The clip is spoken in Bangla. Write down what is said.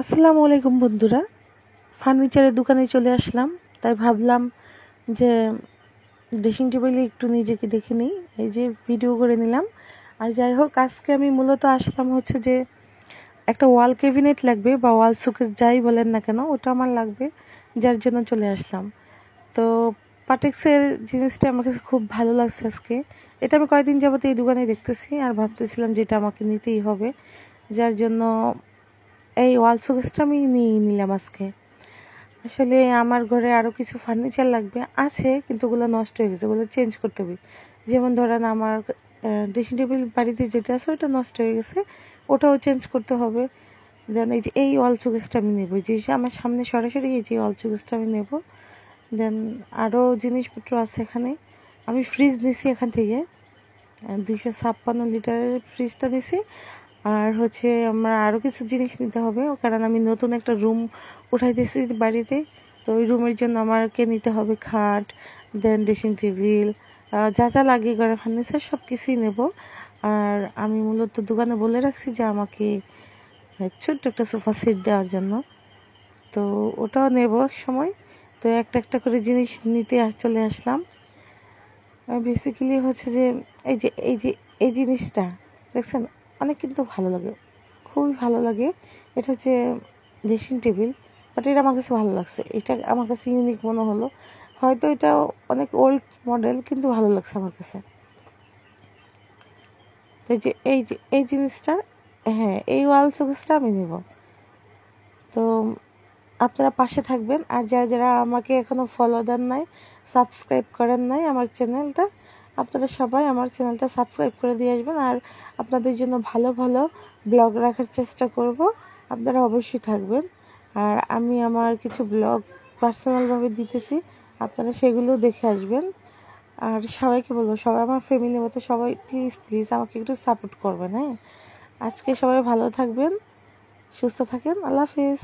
আসসালামু আলাইকুম বন্ধুরা, ফার্নিচারের দোকানে চলে আসলাম। তাই ভাবলাম যে ড্রেসিং টেবিলে একটু নিজেকে দেখে নিই, এই যে ভিডিও করে নিলাম। আর যাই হোক, আজকে আমি মূলত আসলাম হচ্ছে যে একটা ওয়াল ক্যাবিনেট লাগবে বা ওয়াল শোকেস যাই বলেন না কেন, ওটা আমার লাগবে, যার জন্য চলে আসলাম। তো পাটেক্সের জিনিসটা আমার কাছে খুব ভালো লাগছে আজকে। এটা আমি কয়েকদিন যাবত এই দোকানে দেখতেছি আর ভাবতেছিলাম যে এটা আমাকে নিতেই হবে, যার জন্য এই ওয়াল শোকেসটা আমি নিয়ে নিলাম আজকে। আসলে আমার ঘরে আরও কিছু ফার্নিচার লাগবে আছে, কিন্তু ওগুলো নষ্ট হয়ে গেছে, ওগুলো চেঞ্জ করতে হবে। যেমন ধরেন আমার ড্রেসিং টেবিল বাড়িতে যেটা আছে ওটা নষ্ট হয়ে গেছে, ওটাও চেঞ্জ করতে হবে। দেন এই যে এই ওয়াল শোকেসটা আমি নেবো, যে আমার সামনে সরাসরি এই যে ওয়াল শোকেসটা আমি নেব। দেন আরও জিনিসপত্র আছে এখানে। আমি ফ্রিজ নিছি এখান থেকে, 256 লিটারের ফ্রিজটা নিছি। আর হচ্ছে আমার আরও কিছু জিনিস নিতে হবে, কারণ আমি নতুন একটা রুম উঠাইতেছি বাড়িতে। তো ওই রুমের জন্য আমাকে নিতে হবে খাট, দেন ড্রেসিং টেবিল, যা যা লাগে ঘরে ফার্নিচার সব কিছুই নেব। আর আমি মূলত দোকানে বলে রাখছি যে আমাকে ছোট্ট একটা সোফা সেট দেওয়ার জন্য, তো ওটাও নেব এক সময়। তো একটা একটা করে জিনিস নিতে চলে আসলাম। বেসিক্যালি হচ্ছে যে এই জিনিসটা দেখছেন, অনেক কিন্তু ভালো লাগে, খুবই ভালো লাগে। এটা হচ্ছে ড্রেসিং টেবিল, বাট এটা আমার কাছে ভালো লাগছে, এটা আমার কাছে ইউনিক মনে হলো। হয়তো এটা অনেক ওল্ড মডেল, কিন্তু ভালো লাগছে আমার কাছে। তো এই জিনিসটা, হ্যাঁ, এই ওয়াল শোকেসটা আমি নেব। তো আপনারা পাশে থাকবেন। আর যারা যারা আমাকে এখনও ফলো দেন নাই, সাবস্ক্রাইব করেন নাই আমার চ্যানেলটা, আপনারা সবাই আমার চ্যানেলটা সাবস্ক্রাইব করে দিয়ে আসবেন। আর আপনাদের জন্য ভালো ভালো ব্লগ রাখার চেষ্টা করব, আপনারা অবশ্যই থাকবেন। আর আমি আমার কিছু ব্লগ পার্সোনালভাবে দিতেছি, আপনারা সেগুলো দেখে আসবেন। আর সবাইকে বলবো, সবাই আমার ফ্যামিলির মতো সবাই প্লিজ প্লিজ আমাকে একটু সাপোর্ট করবেন। হ্যাঁ, আজকে সবাই ভালো থাকবেন, সুস্থ থাকেন, আল্লাহ হাফিজ।